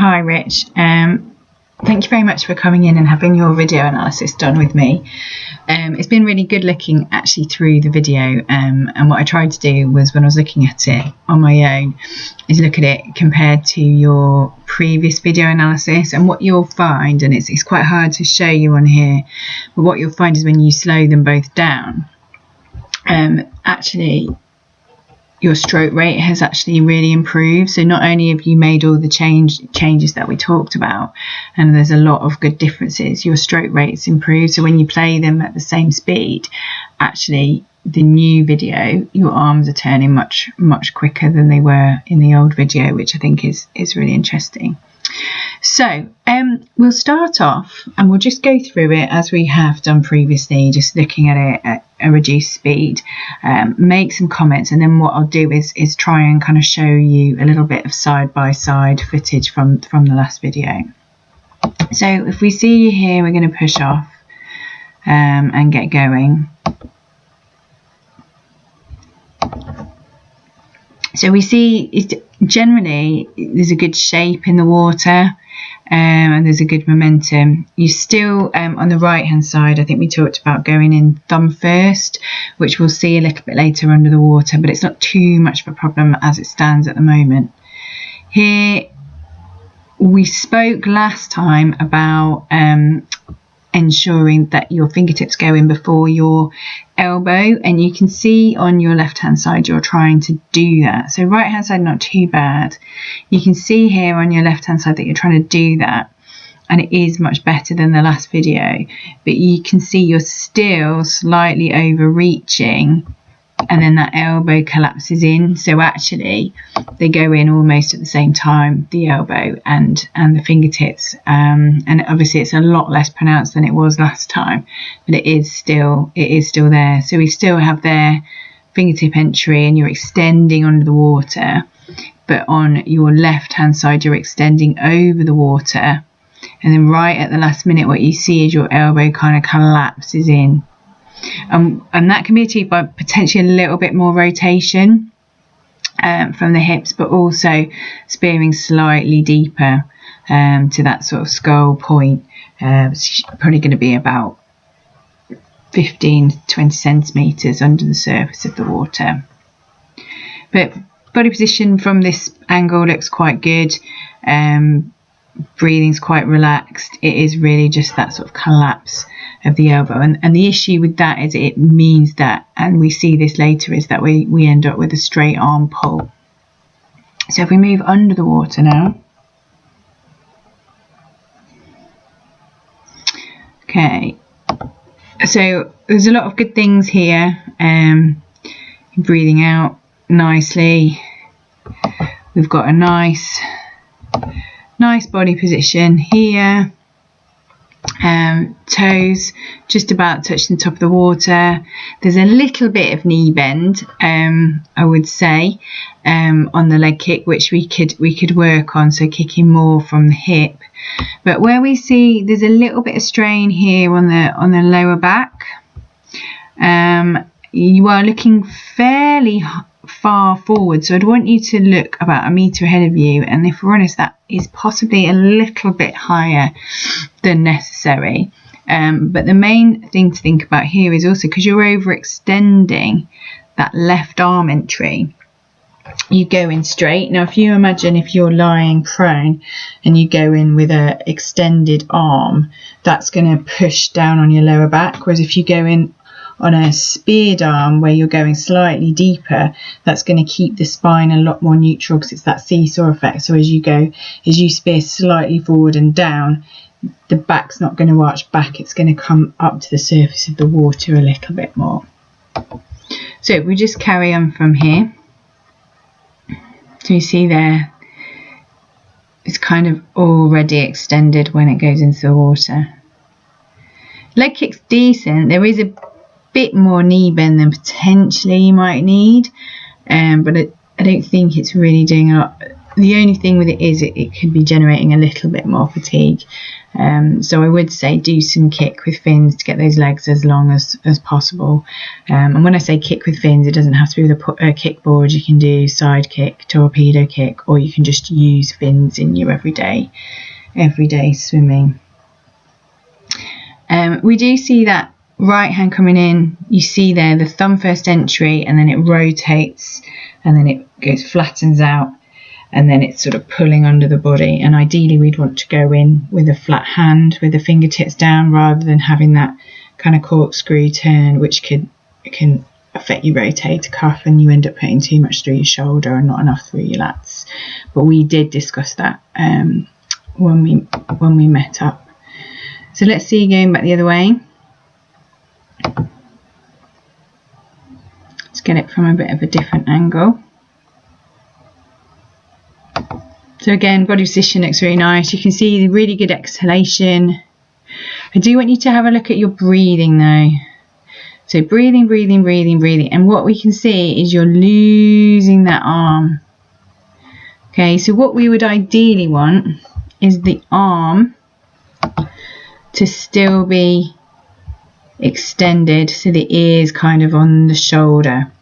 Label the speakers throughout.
Speaker 1: hi Rich. Thank you very much for coming in and having your video analysis done with me. It's been really good looking actually through the video, and what I tried to do was, when I was looking at it on my own, is look at it compared to your previous video analysis. And what you'll find, and it's quite hard to show you on here, but what you'll find is when you slow them both down, actually your stroke rate has actually really improved. So not only have you made all the changes that we talked about, and there's a lot of good differences, your stroke rate's improved. So when you play them at the same speed, actually the new video, your arms are turning much quicker than they were in the old video, which I think is really interesting. So we'll start off and we'll just go through it as we have done previously, just looking at it at a reduced speed, make some comments, and then what I'll do is try and kind of show you a little bit of side-by-side footage from the last video. So if we see you here, we're going to push off and get going. So we see generally there's a good shape in the water, and there's a good momentum. You still, on the right hand side, I think we talked about going in thumb first, which we'll see a little bit later under the water, but it's not too much of a problem as it stands at the moment. Here we spoke last time about ensuring that your fingertips go in before your elbow, and you can see on your left hand side you're trying to do that. So right hand side not too bad. You can see here on your left hand side that you're trying to do that, and it is much better than the last video, but you can see you're still slightly overreaching, and then that elbow collapses in. So actually they go in almost at the same time, the elbow and the fingertips, and obviously it's a lot less pronounced than it was last time, but it is still there. So we still have their fingertip entry and you're extending under the water, but on your left hand side you're extending over the water, and then right at the last minute what you see is your elbow kind of collapses in. And that can be achieved by potentially a little bit more rotation from the hips, but also spearing slightly deeper to that sort of skull point. It's probably going to be about 15 to 20 centimetres under the surface of the water. But body position from this angle looks quite good. Breathing's quite relaxed. It is really just that sort of collapse of the elbow, and the issue with that is it means that, and we see this later, is that we end up with a straight arm pull. So if we move under the water now, okay, so there's a lot of good things here. Breathing out nicely, we've got a nice body position here. Toes just about touching the top of the water. There's a little bit of knee bend, I would say, on the leg kick, which we could work on, so kicking more from the hip. But where we see there's a little bit of strain here on the lower back, you are looking fairly far forward, so I'd want you to look about 1 metre ahead of you, and if we're honest, that is possibly a little bit higher than necessary. But the main thing to think about here is also, because you're overextending that left arm entry, you go in straight. Now if you imagine if you're lying prone and you go in with a extended arm, that's going to push down on your lower back, whereas if you go in on a speared arm where you're going slightly deeper, that's going to keep the spine a lot more neutral, because it's that seesaw effect. So as you spear slightly forward and down, the back's not going to arch back, it's going to come up to the surface of the water a little bit more. So we just carry on from here. So you see there, it's kind of already extended when it goes into the water. Leg kick's decent. There is a bit more knee bend than potentially you might need, but I don't think it's really doing a the only thing with it is it could be generating a little bit more fatigue. So I would say do some kick with fins to get those legs as long as possible. And when I say kick with fins, it doesn't have to be with a kickboard. You can do side kick, torpedo kick, or you can just use fins in your everyday swimming. We do see that right hand coming in. You see there the thumb first entry, and then it rotates, and then it flattens out, and then it's sort of pulling under the body. And ideally we'd want to go in with a flat hand with the fingertips down, rather than having that kind of corkscrew turn, which can affect your rotator cuff, and you end up putting too much through your shoulder and not enough through your lats. But we did discuss that when we met up. So let's see, going back the other way. Let's get it from a bit of a different angle. So again, body position looks really nice. You can see the really good exhalation. I do want you to have a look at your breathing though. So breathing, breathing, breathing, breathing. And what we can see is you're losing that arm. Okay, so what we would ideally want is the arm to still be extended, so the ear's kind of on the shoulder.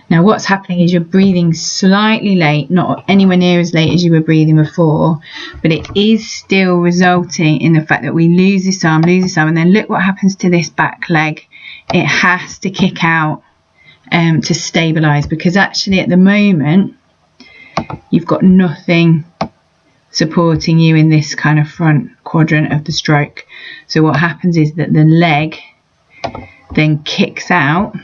Speaker 1: Now what's happening is you're breathing slightly late, not anywhere near as late as you were breathing before, but it is still resulting in the fact that we lose this arm, and then look what happens to this back leg. It has to kick out to stabilise, because actually at the moment you've got nothing supporting you in this kind of front quadrant of the stroke. So what happens is that the leg then kicks out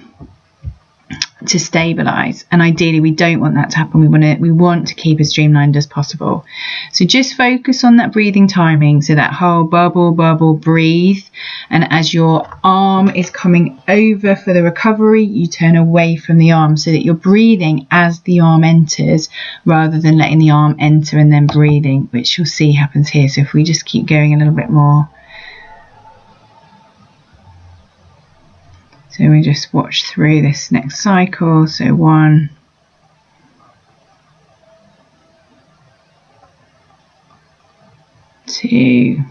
Speaker 1: to stabilize, and ideally we don't want that to happen. We want to keep as streamlined as possible. So just focus on that breathing timing, so that whole bubble, breathe, and as your arm is coming over for the recovery, you turn away from the arm, so that you're breathing as the arm enters rather than letting the arm enter and then breathing, which you'll see happens here. So if we just keep going a little bit more. So we just watch through this next cycle. So 1, 2,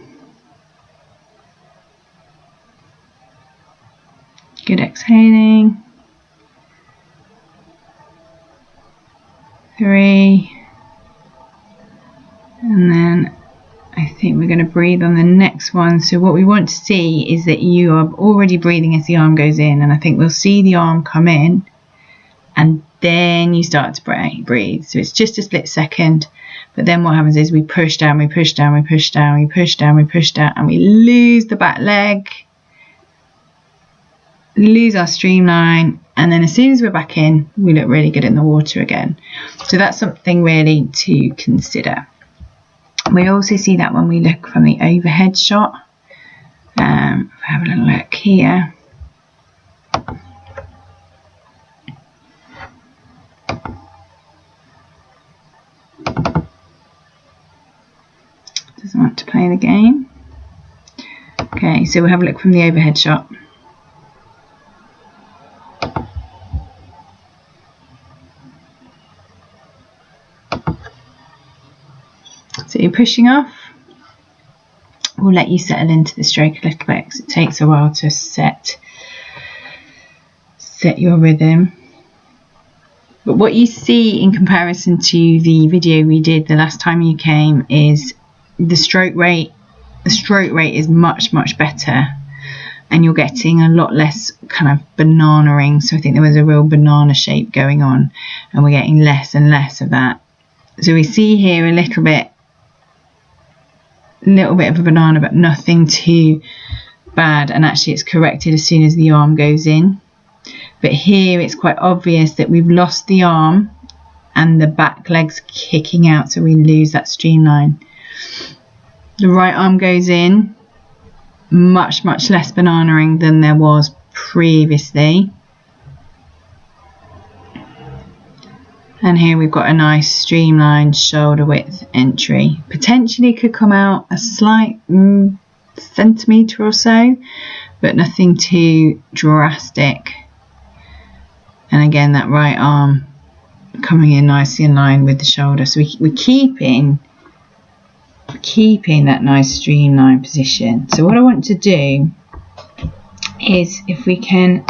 Speaker 1: good exhaling, 3, and then I think we're going to breathe on the next one. So what we want to see is that you are already breathing as the arm goes in, and I think we'll see the arm come in and then you start to breathe. So it's just a split second, but then what happens is we push down, we push down, we push down, we push down, we push down, and we lose the back leg, lose our streamline, and then as soon as we're back in, we look really good in the water again. So that's something really to consider. We also see that when we look from the overhead shot. Have a little look here. Doesn't want to play the game. Okay, so we'll have a look from the overhead shot. So you're pushing off. We'll let you settle into the stroke a little bit, because it takes a while to set your rhythm. But what you see in comparison to the video we did the last time you came is the stroke rate. The stroke rate is much better, and you're getting a lot less kind of banana-ing. So I think there was a real banana shape going on, and we're getting less and less of that. So we see here a little bit of a banana, but nothing too bad, and actually it's corrected as soon as the arm goes in. But here it's quite obvious that we've lost the arm and the back leg's kicking out, so we lose that streamline. The right arm goes in, much less banana-ing than there was previously. And here we've got a nice streamlined shoulder width entry. Potentially could come out a slight centimetre or so, but nothing too drastic. And again, that right arm coming in nicely in line with the shoulder. So we're keeping that nice streamline position. So what I want to do is, if we can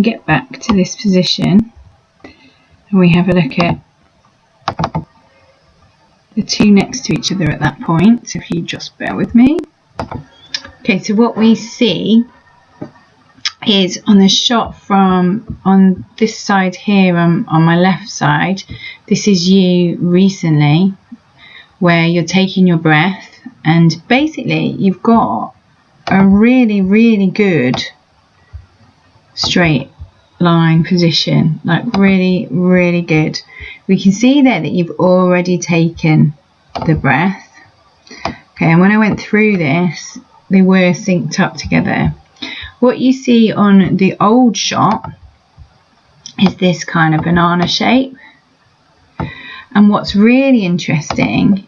Speaker 1: get back to this position and we have a look at the two next to each other at that point. So if you just bear with me. Okay, so what we see is on the shot from on this side here, on my left side, this is you recently, where you're taking your breath and basically you've got a really good straight line position, like really good. We can see there that you've already taken the breath. Okay, and when I went through this, they were synced up together. What you see on the old shot is this kind of banana shape, and what's really interesting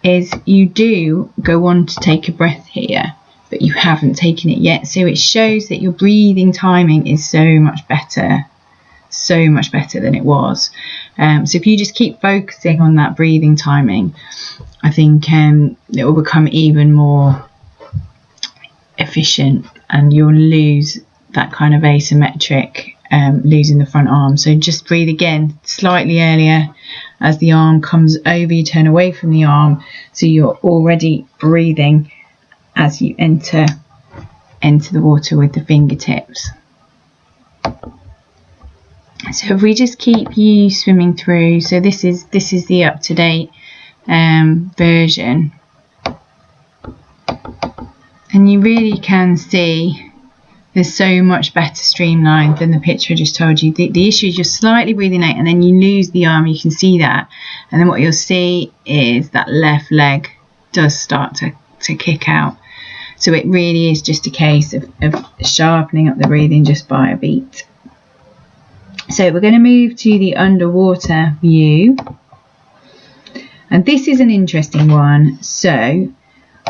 Speaker 1: is you do go on to take a breath here, but you haven't taken it yet, so it shows that your breathing timing is so much better than it was. So if you just keep focusing on that breathing timing, I think it will become even more efficient and you'll lose that kind of asymmetric losing the front arm. So just breathe again slightly earlier. As the arm comes over, you turn away from the arm, so you're already breathing as you enter the water with the fingertips. So if we just keep you swimming through, so this is the up-to-date version, and you really can see there's so much better streamlined than the picture I just told you. The issue is you're slightly breathing out and then you lose the arm, you can see that, and then what you'll see is that left leg does start to kick out. So it really is just a case of sharpening up the breathing just by a beat. So we're going to move to the underwater view, and this is an interesting one. So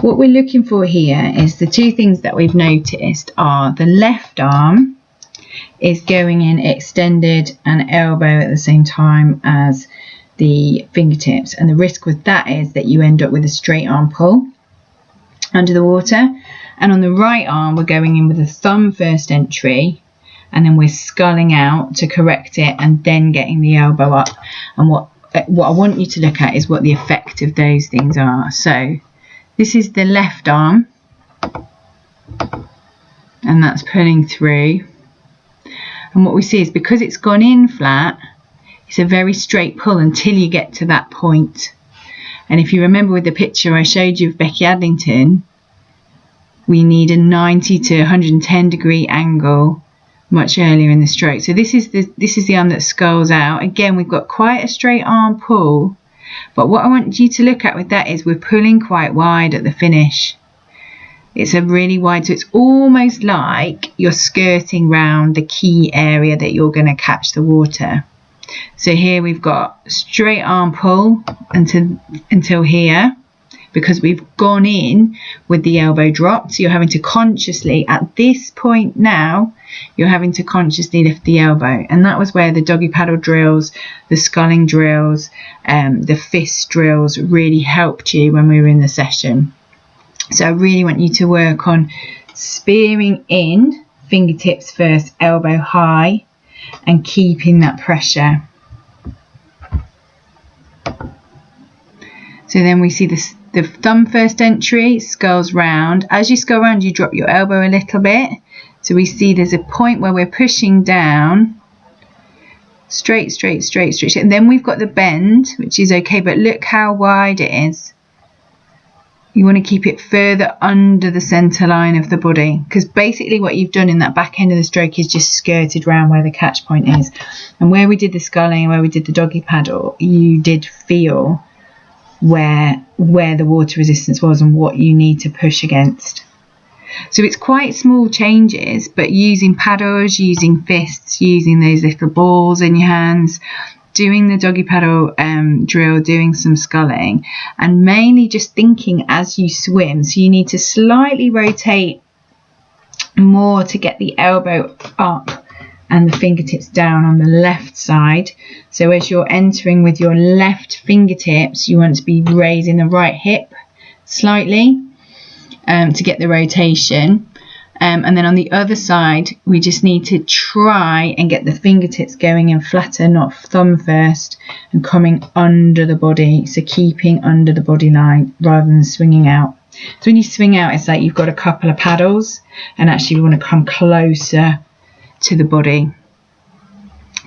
Speaker 1: what we're looking for here is the two things that we've noticed are the left arm is going in extended and elbow at the same time as the fingertips, and the risk with that is that you end up with a straight arm pull under the water. And on the right arm, we're going in with a thumb first entry, and then we're sculling out to correct it and then getting the elbow up. And what I want you to look at is what the effect of those things are. So this is the left arm, and that's pulling through. And what we see is because it's gone in flat, it's a very straight pull until you get to that point. And if you remember with the picture I showed you of Becky Adlington, we need a 90 to 110 degree angle much earlier in the stroke. So this is the arm that sculls out. Again, we've got quite a straight arm pull, but what I want you to look at with that is we're pulling quite wide at the finish. It's a really wide, so it's almost like you're skirting round the key area that you're going to catch the water. So here we've got straight arm pull until here, because we've gone in with the elbow dropped. So you're having to consciously, at this point now, you're having to consciously lift the elbow. And that was where the doggy paddle drills, the sculling drills, the fist drills really helped you when we were in the session. So I really want you to work on spearing in, fingertips first, elbow high, and keeping that pressure. So then we see the thumb first entry, sculls round. As you scull round, you drop your elbow a little bit. So we see there's a point where we're pushing down, straight, and then we've got the bend, which is okay, but look how wide it is. You want to keep it further under the centre line of the body, because basically what you've done in that back end of the stroke is just skirted round where the catch point is. And where we did the sculling, where we did the doggy paddle, you did feel where the water resistance was and what you need to push against. So it's quite small changes, but using paddles, using fists, using those little balls in your hands, doing the doggy paddle drill, doing some sculling, and mainly just thinking as you swim. So you need to slightly rotate more to get the elbow up and the fingertips down on the left side. So as you're entering with your left fingertips, you want to be raising the right hip slightly to get the rotation. And then on the other side, we just need to try and get the fingertips going in flatter, not thumb first, and coming under the body. So keeping under the body line rather than swinging out. So when you swing out, it's like you've got a couple of paddles, and actually we want to come closer to the body.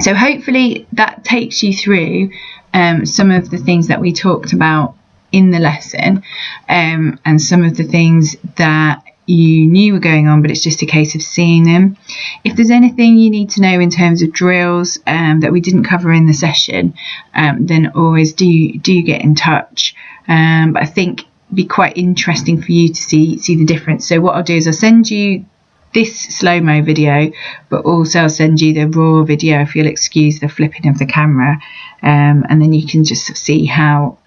Speaker 1: So hopefully that takes you through some of the things that we talked about in the lesson, and some of the things that you knew were going on, but it's just a case of seeing them. If there's anything you need to know in terms of drills that we didn't cover in the session, then always do get in touch. But I think it'd be quite interesting for you to see the difference. So what I'll do is I'll send you this slow-mo video, but also I'll send you the raw video, if you'll excuse the flipping of the camera, and then you can just see how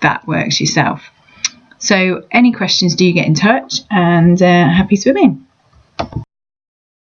Speaker 1: that works yourself. So any questions, do get in touch, and happy swimming.